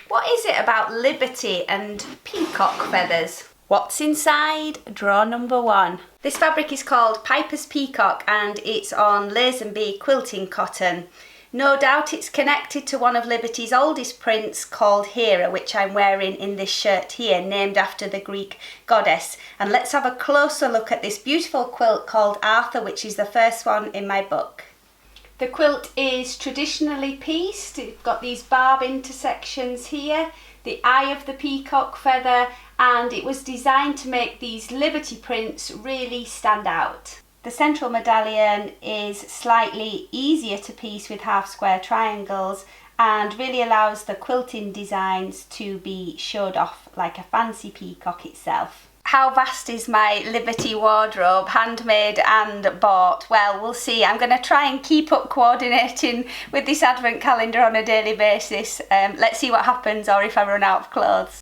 What is it about liberty and peacock feathers? What's inside? Draw number 1. This fabric is called Piper's Peacock and it's on Lazenby quilting cotton. No doubt it's connected to one of Liberty's oldest prints called Hera, which I'm wearing in this shirt here, named after the Greek goddess. And let's have a closer look at this beautiful quilt called Arthur, which is the first one in my book. The quilt is traditionally pieced. It's got these barb intersections here, the eye of the peacock feather, and it was designed to make these Liberty prints really stand out. The central medallion is slightly easier to piece with half square triangles and really allows the quilting designs to be showed off like a fancy peacock itself. How vast is my Liberty wardrobe, handmade and bought? Well, we'll see. I'm going to try and keep up coordinating with this advent calendar on a daily basis. Let's see what happens, or if I run out of clothes.